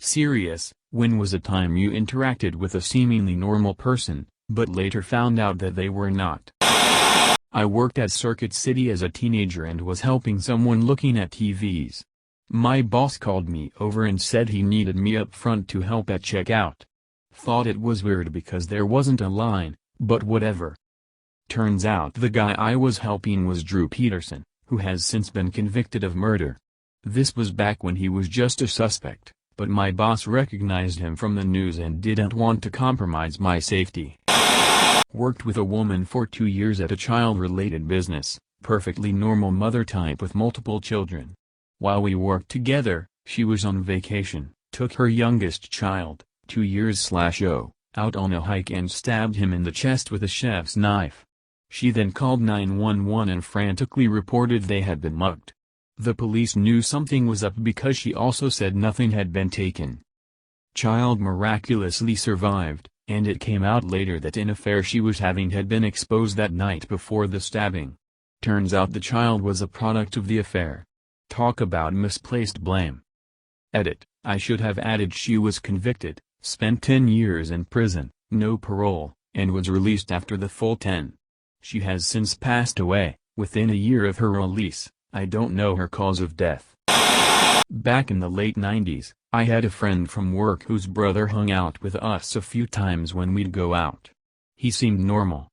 Serious, when was a time you interacted with a seemingly normal person, but later found out that they were not? I worked at Circuit City as a teenager and was helping someone looking at TVs. My boss called me over and said he needed me up front to help at checkout. Thought it was weird because there wasn't a line, but whatever. Turns out the guy I was helping was Drew Peterson, who has since been convicted of murder. This was back when he was just a suspect, but my boss recognized him from the news and didn't want to compromise my safety. Worked with a woman for 2 years at a child-related business, perfectly normal mother type with multiple children. While we worked together, she was on vacation, took her youngest child, 2 years/0, out on a hike and stabbed him in the chest with a chef's knife. She then called 911 and frantically reported they had been mugged. The police knew something was up because she also said nothing had been taken. Child miraculously survived, and it came out later that an affair she was having had been exposed that night before the stabbing. Turns out the child was a product of the affair. Talk about misplaced blame. Edit, I should have added she was convicted, spent 10 years in prison, no parole, and was released after the full 10. She has since passed away, within a year of her release. I don't know her cause of death. Back in the late 90s, I had a friend from work whose brother hung out with us a few times when we'd go out. He seemed normal.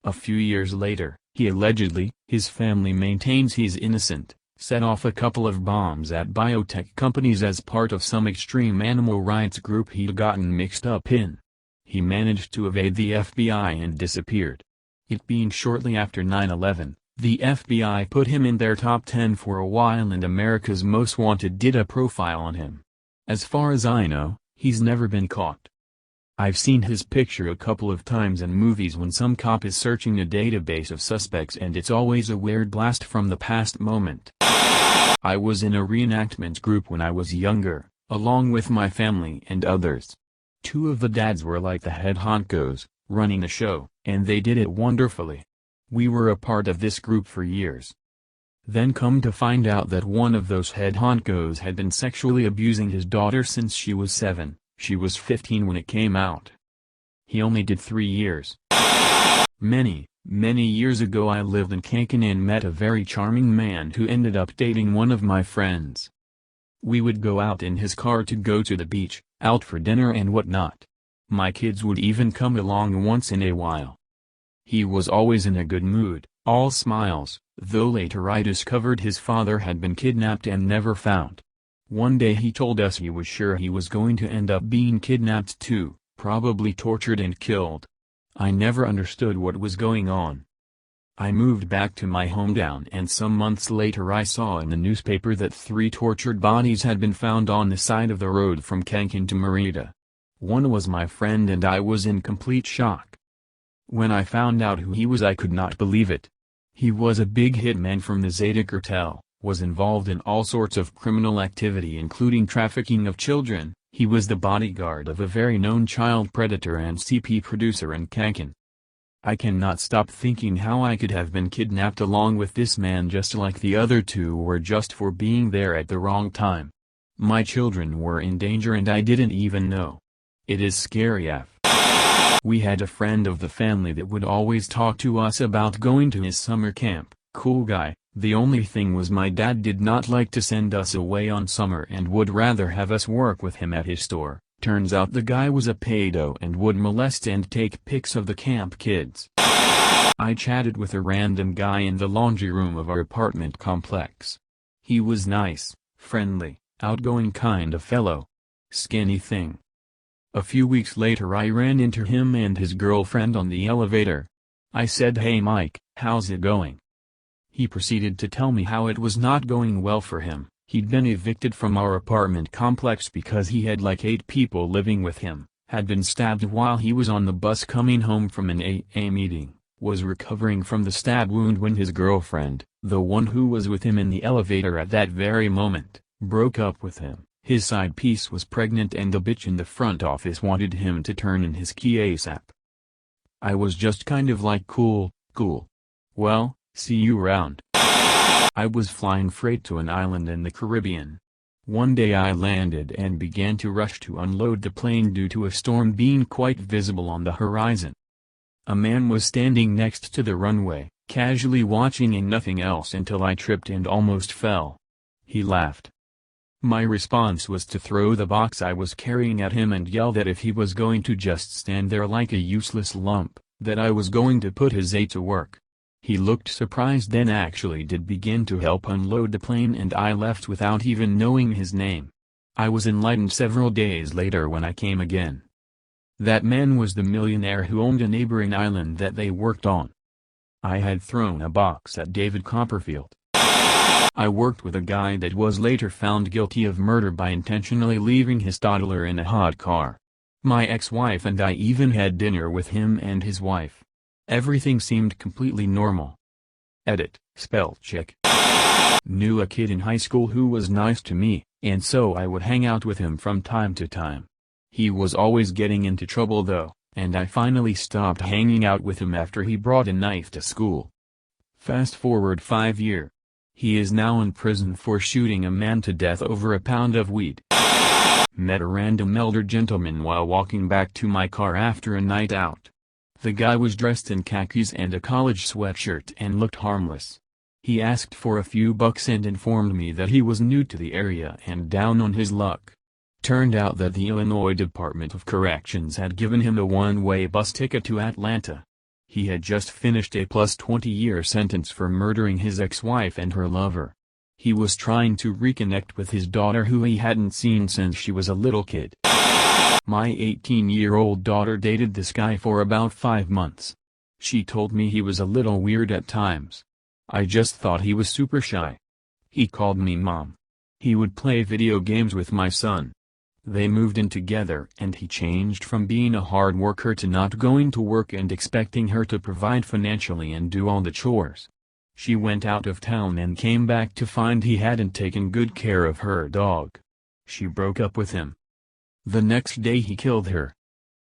A few years later, he allegedly, his family maintains he's innocent, set off a couple of bombs at biotech companies as part of some extreme animal rights group he'd gotten mixed up in. He managed to evade the FBI and disappeared. It being shortly after 9/11, the FBI put him in their top 10 for a while and America's Most Wanted did a profile on him. As far as I know, he's never been caught. I've seen his picture a couple of times in movies when some cop is searching a database of suspects and it's always a weird blast from the past moment. I was in a reenactment group when I was younger, along with my family and others. 2 of the dads were like the head honchos, running the show, and they did it wonderfully. We were a part of this group for years. Then come to find out that one of those head honchos had been sexually abusing his daughter since she was 7, she was 15 when it came out. He only did 3 years. Many years ago I lived in Kankan and met a very charming man who ended up dating one of my friends. We would go out in his car to go to the beach, out for dinner and whatnot. My kids would even come along once in a while. He was always in a good mood, all smiles, though later I discovered his father had been kidnapped and never found. One day he told us he was sure he was going to end up being kidnapped too, probably tortured and killed. I never understood what was going on. I moved back to my hometown and some months later I saw in the newspaper that 3 tortured bodies had been found on the side of the road from Kankan to Merida. One was my friend and I was in complete shock. When I found out who he was I could not believe it. He was a big hitman from the Zeta cartel, was involved in all sorts of criminal activity including trafficking of children. He was the bodyguard of a very known child predator and CP producer in Kankan. I cannot stop thinking how I could have been kidnapped along with this man just like the other 2 were just for being there at the wrong time. My children were in danger and I didn't even know. It is scary AF. We had a friend of the family that would always talk to us about going to his summer camp, cool guy. The only thing was my dad did not like to send us away on summer and would rather have us work with him at his store. Turns out the guy was a pedo and would molest and take pics of the camp kids. I chatted with a random guy in the laundry room of our apartment complex. He was nice, friendly, outgoing kind of fellow. Skinny thing. A few weeks later I ran into him and his girlfriend on the elevator. I said, "Hey Mike, how's it going?" He proceeded to tell me how it was not going well for him. He'd been evicted from our apartment complex because he had like 8 people living with him, had been stabbed while he was on the bus coming home from an AA meeting, was recovering from the stab wound when his girlfriend, the one who was with him in the elevator at that very moment, broke up with him. His side piece was pregnant and the bitch in the front office wanted him to turn in his key ASAP. I was just kind of like cool. Well, see you around. I was flying freight to an island in the Caribbean. One day I landed and began to rush to unload the plane due to a storm being quite visible on the horizon. A man was standing next to the runway, casually watching and nothing else until I tripped and almost fell. He laughed. My response was to throw the box I was carrying at him and yell that if he was going to just stand there like a useless lump, that I was going to put his A to work. He looked surprised, then actually did begin to help unload the plane, and I left without even knowing his name. I was enlightened several days later when I came again. That man was the millionaire who owned a neighboring island that they worked on. I had thrown a box at David Copperfield. I worked with a guy that was later found guilty of murder by intentionally leaving his toddler in a hot car. My ex-wife and I even had dinner with him and his wife. Everything seemed completely normal. Edit, spell check. Knew a kid in high school who was nice to me, and so I would hang out with him from time to time. He was always getting into trouble though, and I finally stopped hanging out with him after he brought a knife to school. Fast forward 5 years. He is now in prison for shooting a man to death over a pound of weed. Met a random elder gentleman while walking back to my car after a night out. The guy was dressed in khakis and a college sweatshirt and looked harmless. He asked for a few bucks and informed me that he was new to the area and down on his luck. Turned out that the Illinois Department of Corrections had given him a one-way bus ticket to Atlanta. He had just finished a plus 20-year sentence for murdering his ex-wife and her lover. He was trying to reconnect with his daughter who he hadn't seen since she was a little kid. My 18-year-old daughter dated this guy for about 5 months. She told me he was a little weird at times. I just thought he was super shy. He called me mom. He would play video games with my son. They moved in together and he changed from being a hard worker to not going to work and expecting her to provide financially and do all the chores. She went out of town and came back to find he hadn't taken good care of her dog. She broke up with him. The next day he killed her.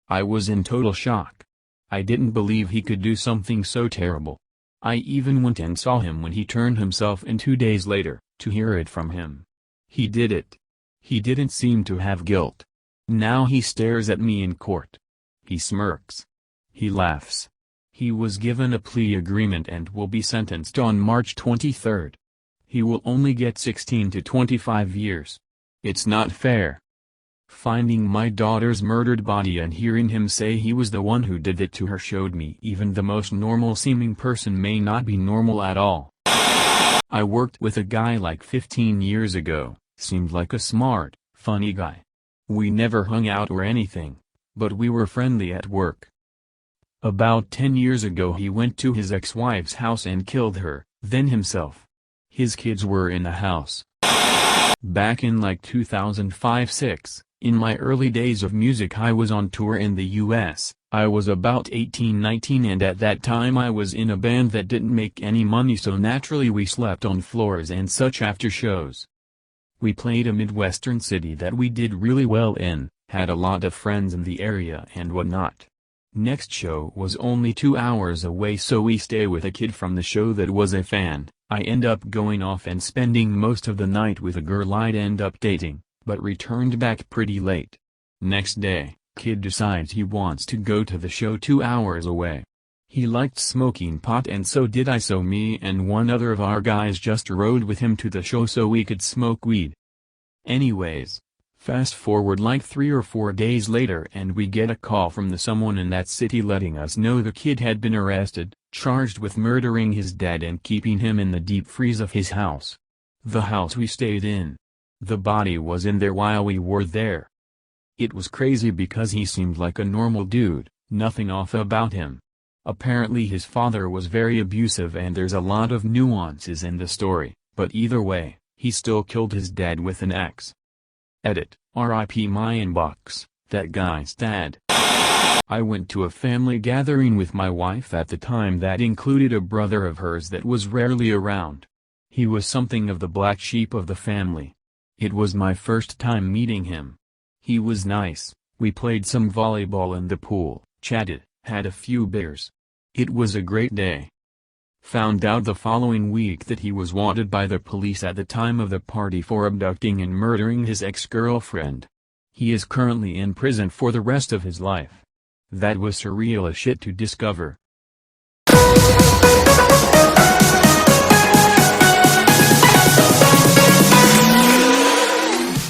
I was in total shock. I didn't believe he could do something so terrible. I even went and saw him when he turned himself in 2 days later, to hear it from him. He did it. He didn't seem to have guilt. Now he stares at me in court. He smirks. He laughs. He was given a plea agreement and will be sentenced on March 23. He will only get 16 to 25 years. It's not fair. Finding my daughter's murdered body and hearing him say he was the one who did it to her showed me even the most normal-seeming person may not be normal at all. I worked with a guy like 15 years ago. Seemed like a smart, funny guy. We never hung out or anything, but we were friendly at work. About 10 years ago he went to his ex-wife's house and killed her, then himself. His kids were in the house. Back in like 2005-06, in my early days of music I was on tour in the US. I was about 18-19 and at that time I was in a band that didn't make any money, so naturally we slept on floors and such after shows. We played a Midwestern city that we did really well in, had a lot of friends in the area and whatnot. Next show was only 2 hours away, so we stay with a kid from the show that was a fan. I end up going off and spending most of the night with a girl I'd end up dating, but returned back pretty late. Next day, kid decides he wants to go to the show 2 hours away. He liked smoking pot and so did I, so me and one other of our guys just rode with him to the show so we could smoke weed. Anyways, fast forward like 3 or 4 days later and we get a call from someone in that city letting us know the kid had been arrested, charged with murdering his dad and keeping him in the deep freeze of his house. The house we stayed in. The body was in there while we were there. It was crazy because he seemed like a normal dude, nothing off about him. Apparently his father was very abusive and there's a lot of nuances in the story, but either way, he still killed his dad with an axe. Edit, RIP my inbox, that guy's dad. I went to a family gathering with my wife at the time that included a brother of hers that was rarely around. He was something of the black sheep of the family. It was my first time meeting him. He was nice, we played some volleyball in the pool, chatted, had a few beers. It was a great day. Found out the following week that he was wanted by the police at the time of the party for abducting and murdering his ex-girlfriend. He is currently in prison for the rest of his life. That was surreal as shit to discover.